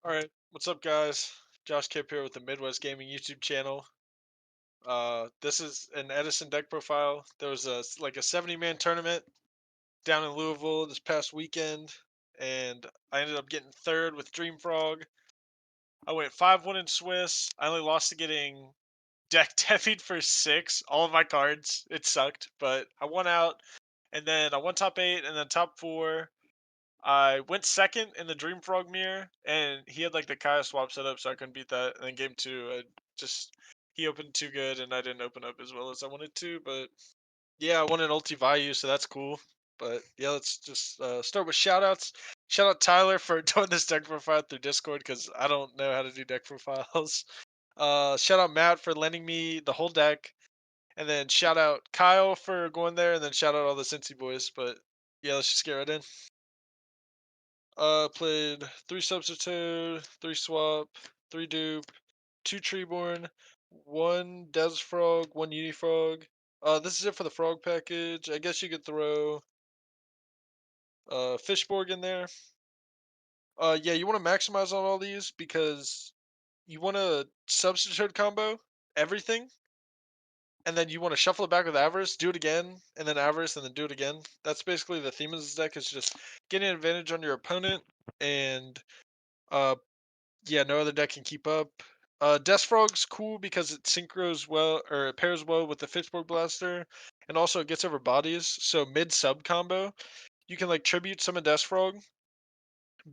Alright, what's up guys? Josh Kip here with the Midwest Gaming YouTube channel. This is an Edison deck profile. There was like a 70-man tournament down in Louisville this past weekend, and I ended up getting third with Dream Frog. I went 5-1 in Swiss. I only lost to getting deck defied for 6, all of my cards. It sucked, but I won out, and then I won top 8 and then top 4. I went second in the Dream Frog mirror, and he had like the Kaya swap set up, so I couldn't beat that. And then game two, I just he opened too good, and I didn't open up as well as I wanted to. But yeah, I won an ulti value, so that's cool. But yeah, let's just start with shout outs. Shout out Tyler for doing this deck profile through Discord because I don't know how to do deck profiles. Shout out Matt for lending me the whole deck, and then shout out Kyle for going there, and then shout out all the Cincy boys. But yeah, let's just get right in. Played 3 Substitute, 3 Swap, 3 Dupe, 2 Treeborn, 1 Des Frog, 1 Unifrog. This is it for the frog package. I guess you could throw Fishborg in there. Yeah, you want to maximize on all these because you want to substitute combo everything, and then you want to shuffle it back with Avarice, do it again, and then Avarice, and then do it again. That's basically the theme of this deck. Is just getting an advantage on your opponent and uh yeah, no other deck can keep up. Frog's cool because it synchros well or it pairs well with the Fitchburg Blaster, and also it gets over bodies. So mid sub combo, you can like tribute summon Frog,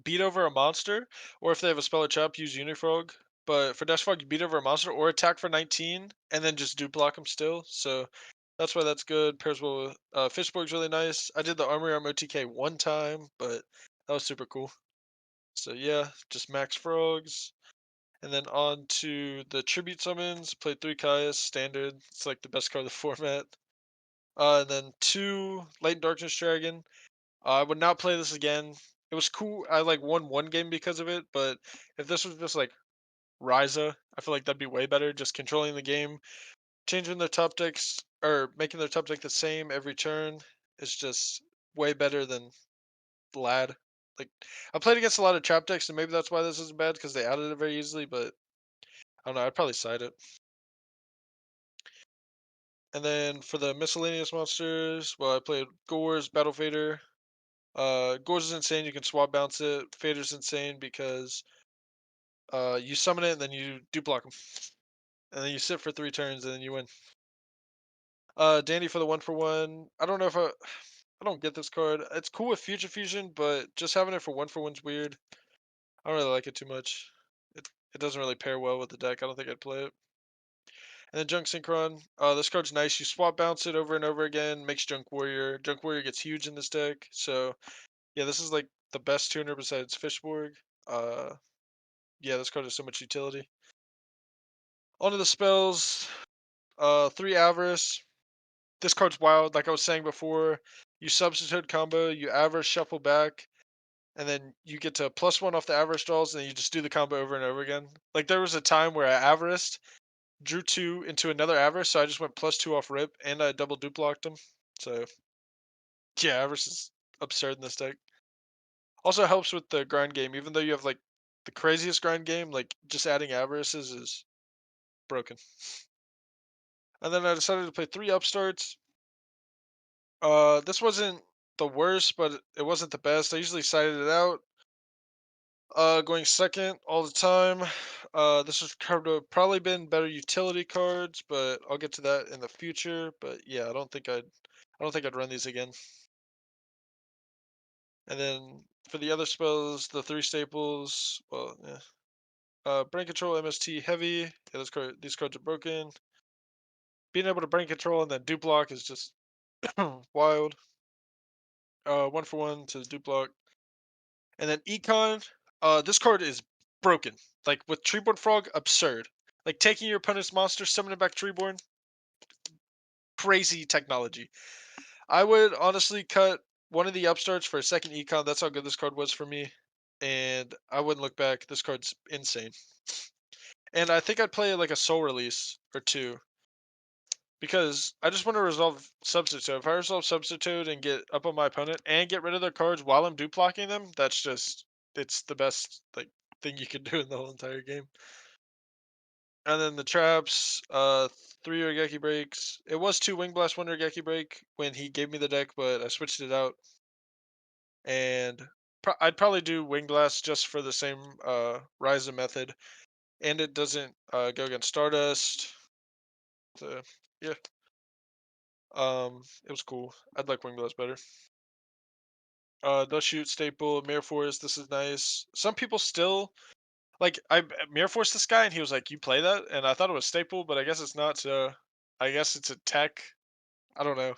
beat over a monster, or if they have a spell or chop, use Unifrog. But for Frog, you beat over a monster or attack for 19, and then just do block them still. So that's why that's good. Pairs well with Fishborg's really nice. I did the Armory Arm OTK one time, but that was super cool. So yeah, just max frogs. And then on to the tribute summons. Played 3 Kaias, standard. It's like the best card of the format. And then 2 Light Darkness Dragon. I would not play this again. It was cool. I like won one game because of it, but if this was just like Ryza, I feel like that'd be way better. Just controlling the game, changing their top decks or making their top deck the same every turn is just way better than Lad. Like I played against a lot of trap decks, and maybe that's why this isn't bad because they added it very easily. But I don't know. I'd probably side it. And then for the miscellaneous monsters, well, I played Gore's Battle Fader. Gore's is insane. You can swap bounce it. Fader's insane because you summon it and then you do block them, and then you sit for 3 turns and then you win. Dandy for the 1 for 1. I don't know if I don't get this card. It's cool with Future Fusion, but just having it for 1 for 1's weird. I don't really like it too much. It doesn't really pair well with the deck. I don't think I'd play it. And then Junk Synchron. This card's nice. You swap bounce it over and over again. Makes Junk Warrior. Junk Warrior gets huge in this deck. So yeah, this is like the best tuner besides Fishborg. Uh, yeah, this card has so much utility. Onto the spells. 3 Avarice. This card's wild. Like I was saying before, you substitute combo. You Avarice shuffle back, and then you get to +1 off the Avarice draws, and then you just do the combo over and over again. Like there was a time where I Avariced, drew 2 into another Avarice, so I just went +2 off rip, and I double duplocked him. So yeah, Avarice is absurd in this deck. Also helps with the grind game, even though you have like the craziest grind game, like just adding Avarices is broken. And then I decided to play 3 upstarts. This wasn't the worst, but it wasn't the best. I usually sided it out. Going second all the time. This was could have probably been better utility cards, but I'll get to that in the future. But yeah, I don't think I'd run these again. And then for the other spells, the 3 staples. Well, yeah. Brain control, MST, heavy. Yeah, these cards are broken. Being able to brain control and then dupe block is just wild. 1 for 1 to dupe block. And then econ. This card is broken. Like with Treeborn Frog, absurd. Like taking your opponent's monster, summoning back Treeborn, crazy technology. I would honestly cut one of the upstarts for a second econ. That's how good this card was for me. And I wouldn't look back. This card's insane. And I think I'd play like a soul release or 2. Because I just want to resolve substitute. If I resolve substitute and get up on my opponent and get rid of their cards while I'm dupe blocking them, that's just it's the best. Like thing you could do in the whole entire game. And then the traps, 3 Regeki breaks. It was 2 Wing Blast, 1 Regeki break when he gave me the deck, but I switched it out. And I'd probably do Wing Blast just for the same Ryzen method. And it doesn't go against Stardust. So, yeah, it was cool. I'd like Wing Blast better. Does shoot staple, Mirror Force. This is nice. Some people still like I Mirror Force this guy, and he was like, "You play that?" And I thought it was staple, but I guess it's not. So I guess it's a tech. I don't know.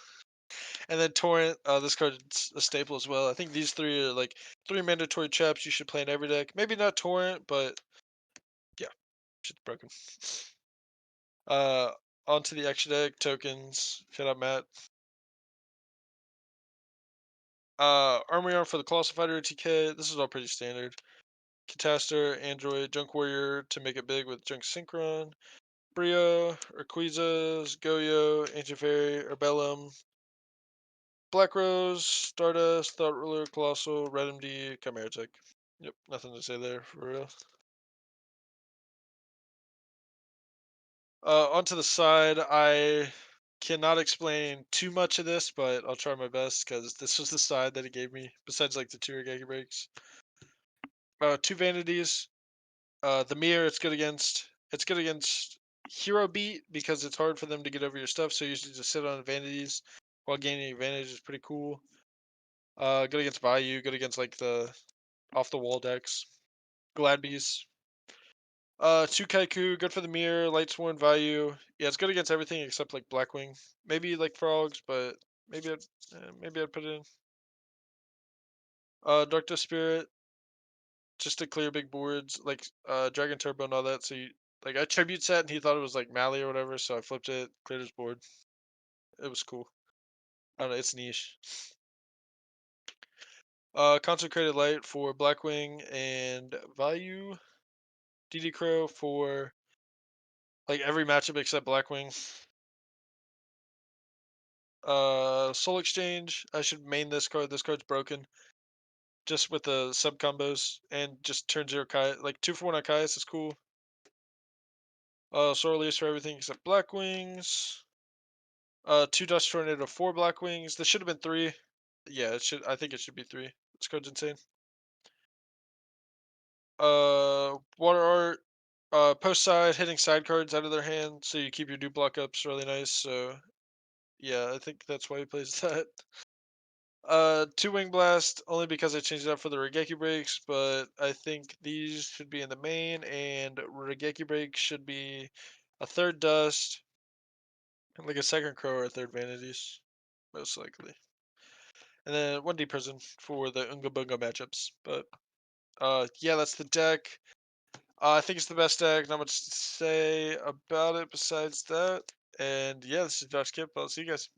And then Torrent. This card's a staple as well. I think these three are like 3 mandatory traps you should play in every deck. Maybe not Torrent, but yeah, shit's broken. Uh, onto the extra deck tokens. Shut up, Matt. Armory Arm for the Colossal Fighter TK. This is all pretty standard. Catastor, Android, Junk Warrior to make it big with Junk Synchron. Brio, Urquizas, Goyo, Ancient Fairy, Urbellum, Black Rose, Stardust, Thought Ruler, Colossal, Red MD, Chimera Tech. Yep, nothing to say there for real. Onto the side, I cannot explain too much of this, but I'll try my best because this was the side that he gave me. Besides, like the 2 Regeki breaks, 2 Vanities. The mirror, it's good against. It's good against hero beat because it's hard for them to get over your stuff. So you usually just sit on vanities while gaining advantage is pretty cool. Good against Vayu. Good against like the off the wall decks. Glad Beast. 2 Kaiku. Good for the mirror. Light Sworn Vayu. Yeah, it's good against everything except like Blackwing. Maybe like frogs, but maybe I'd put it in. Dark Dust Spirit. Just to clear big boards like Dragon Turbo and all that. So you like I tribute set and he thought it was like Mally or whatever, so I flipped it, cleared his board. It was cool. I don't know, it's niche. Consecrated Light for Blackwing and Value. DD Crow for like every matchup except Blackwing. Soul Exchange. I should main this card. This card's broken. Just with the sub combos and just turn 0 Kai. Like 2 for 1 on Kaius is cool. Soul Release for everything except Blackwings. 2 Dust Tornado, 4 Blackwings. This should have been 3. Yeah, it should. I think it should be 3. This card's insane. Water Art. Post side, hitting side cards out of their hand, so you keep your dupe block ups really nice. So yeah, I think that's why he plays that. 2 Wing Blast, only because I changed it up for the Regeki breaks, but I think these should be in the main, and Regeki break should be a 3rd Dust, and like a 2nd Crow or a 3rd Vanities, most likely. And then 1D Prison for the Unga Bunga matchups. But yeah, that's the deck. I think it's the best deck. Not much to say about it besides that. And yeah, this is Josh Kip. I'll see you guys.